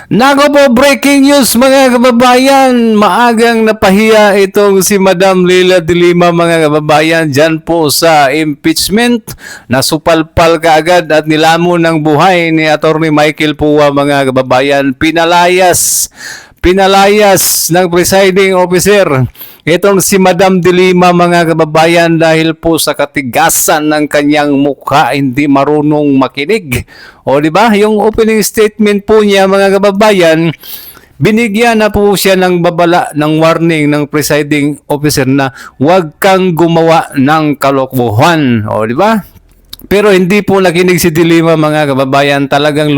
Nako po, breaking news mga kababayan. Maagang napahiya itong si Madam Leila de Lima mga kababayan dyan po sa impeachment. Nasupalpal kaagad at nilamon ng buhay ni Atty. Michael Pua mga kababayan. Pinalayas ng presiding officer itong si Madam de Lima mga kababayan dahil po sa katigasan ng kanyang mukha, hindi marunong makinig. O di ba? Yung opening statement po niya mga kababayan, binigyan na po siya ng babala, ng warning ng presiding officer na huwag kang gumawa ng kalokohan. O di ba? Pero hindi po nakinig si De Lima mga kababayan, talagang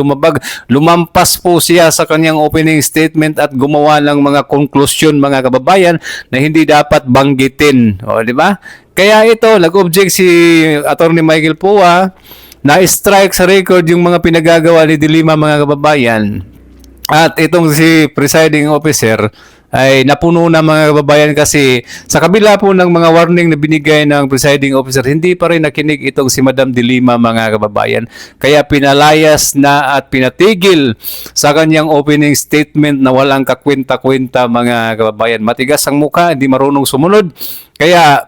lumampas po siya sa kanyang opening statement at gumawa ng mga konklusyon mga kababayan na hindi dapat banggitin. O, di ba? Kaya ito, nag-object si Atty. Michael Pua na strike sa record yung mga pinagagawa ni De Lima mga kababayan. At itong si presiding officer ay napuno na mga kababayan kasi sa kabila po ng mga warning na binigay ng presiding officer, hindi pa rin nakinig itong si Madam de Lima mga kababayan. Kaya pinalayas na at pinatigil sa kanyang opening statement na walang kakwenta-kwenta mga kababayan. Matigas ang mukha, hindi marunong sumunod. Kaya,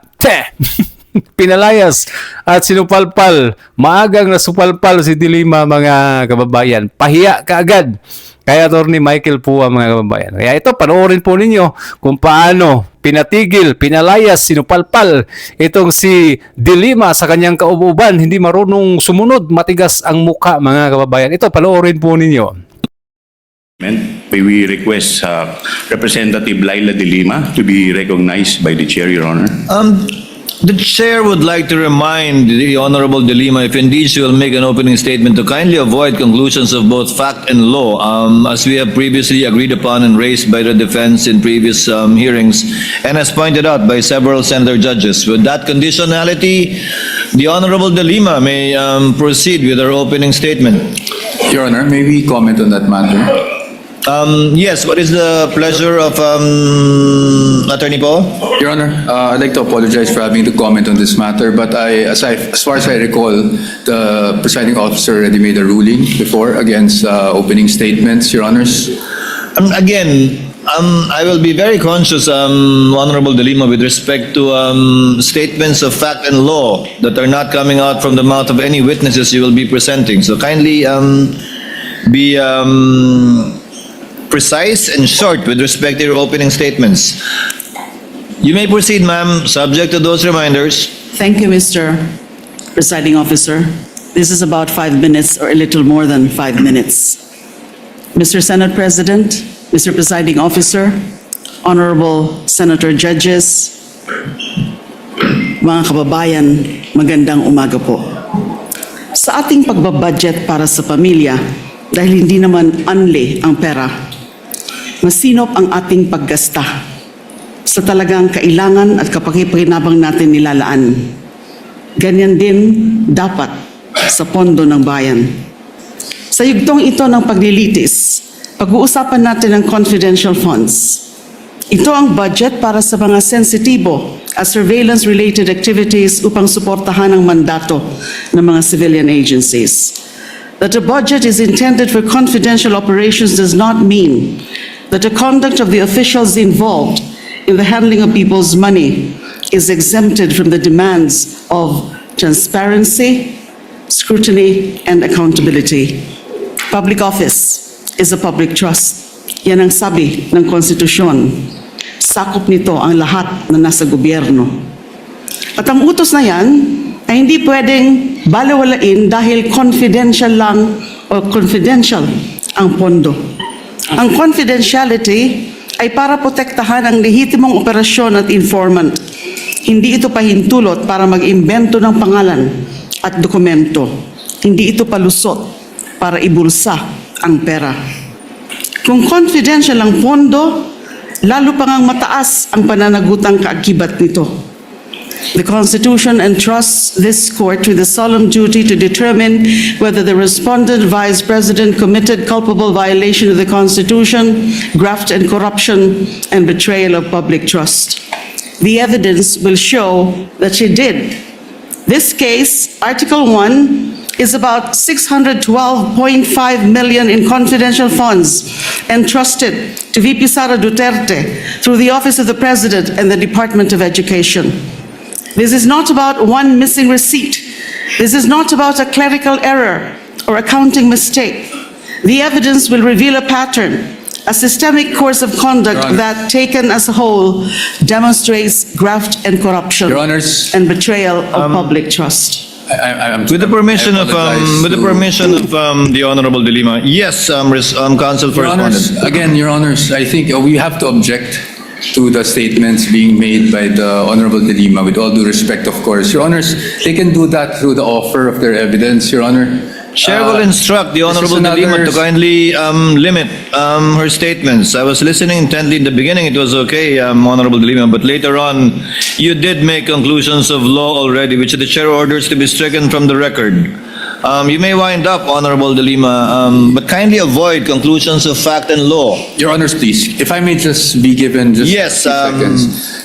pinalayas at sinupalpal. Maagang nasupalpal si de Lima mga kababayan. Pahiya kaagad kaya Atty. Michael Pua mga kababayan. Kaya ito, panoorin po ninyo kung paano pinatigil, pinalayas, sinupalpal itong si de Lima sa kanyang kauuban. Hindi marunong sumunod, matigas ang mukha mga kababayan. Ito, panoorin po ninyo. May we request Representative Leila de Lima to be recognized by the chair, Your Honor. The chair would like to remind the Honorable De Lima, if indeed she will make an opening statement, to kindly avoid conclusions of both fact and law, as we have previously agreed upon and raised by the defense in previous hearings, and as pointed out by several center judges. With that conditionality, the Honorable De Lima may proceed with her opening statement. Your Honor, may we comment on that matter? Yes, what is the pleasure of Attorney Paul? Your Honor, I'd like to apologize for having to comment on this matter, but as far as I recall, the presiding officer already made a ruling before against opening statements, Your Honors. Again, I will be very conscious, Honorable De Lima, with respect to statements of fact and law that are not coming out from the mouth of any witnesses you will be presenting. So kindly be precise and short with respect to your opening statements. You may proceed, ma'am, subject to those reminders. Thank you, Mr. Presiding Officer. This is about 5 minutes or a little more than 5 minutes. Mr. Senate President, Mr. Presiding Officer, Honorable Senator Judges, mga kababayan, magandang umaga po. Sa ating pagbabudget para sa pamilya, dahil hindi naman unli ang pera, masinop ang ating paggasta sa talagang kailangan at kapakipakinabang natin nilalaan. Ganyan din dapat sa pondo ng bayan. Sa yugtong ito ng paglilitis, pag-uusapan natin ang confidential funds. Ito ang budget para sa mga sensitibo at surveillance-related activities upang suportahan ang mandato ng mga civilian agencies. That a budget is intended for confidential operations does not mean that the conduct of the officials involved in the handling of people's money is exempted from the demands of transparency, scrutiny, and accountability. Public office is a public trust. Yan ang sabi ng konstitusyon. Sakop nito ang lahat na nasa gobyerno. At ang utos na yan ay hindi pwedeng balewalain dahil confidential lang o confidential ang pondo. Ang confidentiality ay para protektahan ang lehitimong operasyon at informant. Hindi ito pahintulot para mag-imbento ng pangalan at dokumento. Hindi ito palusot para ibulsa ang pera. Kung confidential ang pondo, lalo pa ngang mataas ang pananagutang kaakibat nito. The Constitution entrusts this court with the solemn duty to determine whether the respondent Vice President committed culpable violation of the Constitution, graft and corruption, and betrayal of public trust. The evidence will show that she did. This case, Article 1 is about 612.5 million in confidential funds entrusted to VP Sara Duterte through the Office of the President and the Department of Education. This is not about one missing receipt. This is not about a clerical error or accounting mistake. The evidence will reveal a pattern, a systemic course of conduct Your Honor. that, taken as a whole, demonstrates graft and corruption Your Honors, and betrayal of public trust. I'm. With the permission I of apologize the Honorable De Lima, yes, Counsel for Your Honors, Respondent. again, Your Honors, I think we have to object to the statements being made by the Honorable De Lima, with all due respect, of course. Your Honors, they can do that through the offer of their evidence, Your Honor. Chair will instruct the this is Honorable De Lima to another- kindly limit her statements. I was listening intently in the beginning, it was okay, Honorable De Lima, but later on, you did make conclusions of law already, which the Chair orders to be stricken from the record. You may wind up, Honorable De Lima, but kindly avoid conclusions of fact and law. Your Honors, please, if I may just be given just Yes, a few seconds.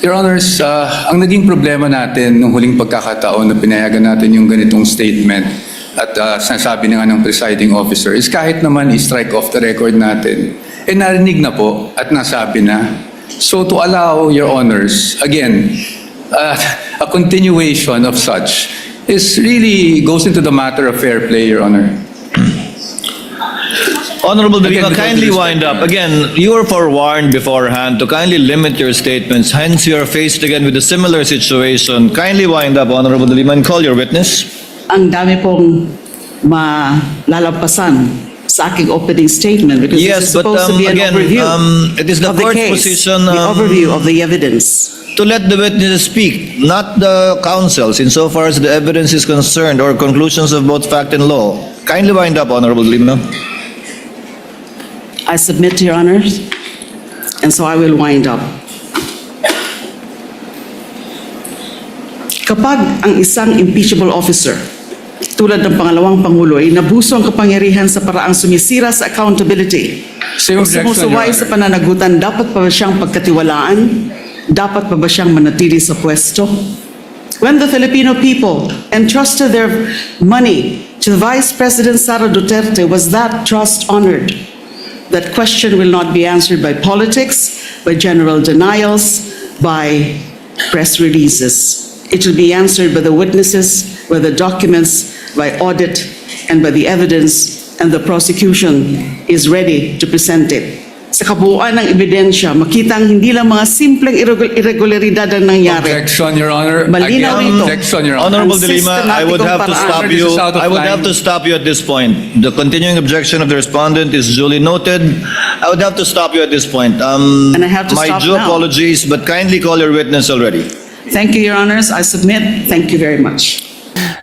Your Honors, ang naging problema natin nung huling pagkakataon na pinayagan natin yung ganitong statement at sinasabi na nga ng presiding officer is kahit naman i-strike off the record natin, narinig na po at nasabi na. So to allow, Your Honors, again, a continuation of such is really goes into the matter of fair play, Your Honor. Honorable De Lima, Again, with all kindly due wind respect, up. Again, you were forewarned beforehand to kindly limit your statements. Hence, you are faced again with a similar situation. Kindly wind up, Honorable De Lima, and call your witness. Ang dami pong malalampasan sa aking opening statement because Yes, this is but, supposed to be an again, overview it is the of the court's case, position, the overview of the evidence. To let the witnesses speak, not the counsels, insofar as the evidence is concerned or conclusions of both fact and law. Kindly wind up, Honorable De Lima. I submit to your honors, and so I will wind up. Kapag ang isang impeachable officer, tulad ng pangalawang Pangulo, ay nabuso ang kapangyarihan sa paraang sumisira sa accountability, Same o objection, sumusuway Your sa Honor. pananagutan, dapat pa ba siyang pagkatiwalaan? Dapat pa ba siyang manatili sa pwesto? When the Filipino people entrusted their money to Vice President Sara Duterte, was that trust honored? That question will not be answered by politics, by general denials, by press releases. It will be answered by the witnesses, by the documents, by audit, and by the evidence, and the prosecution is ready to present it. Sa kabuuan ng ebidensya, makitang hindi lang mga simpleng irregularidad ang nangyari. Objection, Your Honor. Malinaw Again, ito. objection, Your Honor. Honorable De Lima, I would have to Ang stop This you. is out of I would line. have to stop you at this point. The continuing objection of the respondent is duly noted. I would have to stop you at this point. And I have to My stop due now. apologies, but kindly call your witness already. Thank you, Your Honors. I submit. Thank you very much.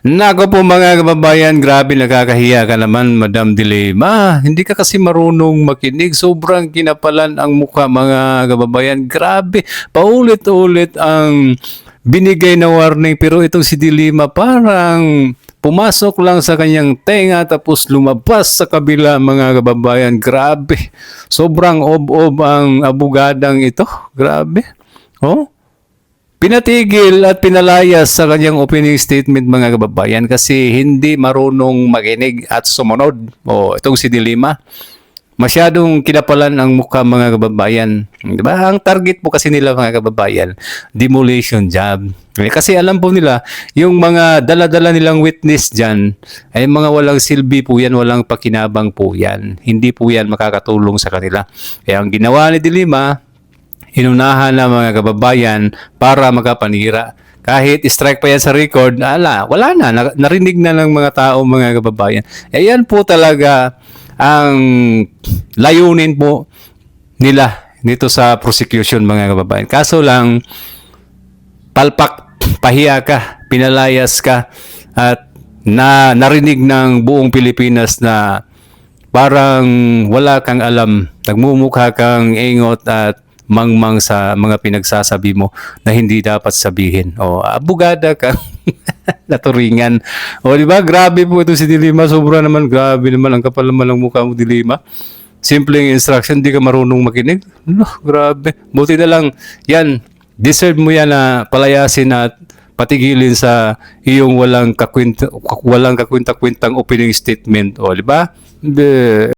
Nako po mga kababayan, grabe nakakahiya ka naman, Madam De Lima. Hindi ka kasi marunong makinig. Sobrang kinapalan ang mukha mga kababayan. Grabe, paulit-ulit ang binigay na warning. Pero itong si De Lima parang pumasok lang sa kanyang tenga tapos lumabas sa kabila mga kababayan. Grabe, sobrang ob-ob ang abogadang ito. Grabe. Oh? Pinatigil at pinalayas sa kanyang opening statement mga kababayan kasi hindi marunong makinig at sumunod. O itong si De Lima, masyadong kinapalan ang mukha mga kababayan. Diba? Ang target po kasi nila mga kababayan, demolition job. Kasi alam po nila, yung mga dala-dala nilang witness dyan, ay mga walang silbi po yan, walang pakinabang po yan. Hindi po yan makakatulong sa kanila. Kaya ang ginawa ni De Lima, inunahan na mga kababayan para makapanira. Kahit strike pa yan sa record, wala na. Narinig na ng mga tao, mga kababayan. Yan po talaga ang layunin po nila dito sa prosecution, mga kababayan. Kaso lang, palpak, pahiya ka, pinalayas ka, at narinig ng buong Pilipinas na parang wala kang alam. Nagmumukha kang ingot at mangmang sa mga pinagsasabi mo na hindi dapat sabihin. O, abogada ka. Naturingan. O, di ba? Grabe po ito si De Lima. Sobra naman. Grabe naman. Ang kapal naman ng mukha mo, De Lima. Simpleng instruction. Di ka marunong makinig. No, grabe. Buti na lang. Yan. Deserve mo yan na palayasin at patigilin sa iyong walang kakwenta-kwentang opening statement, o di ba?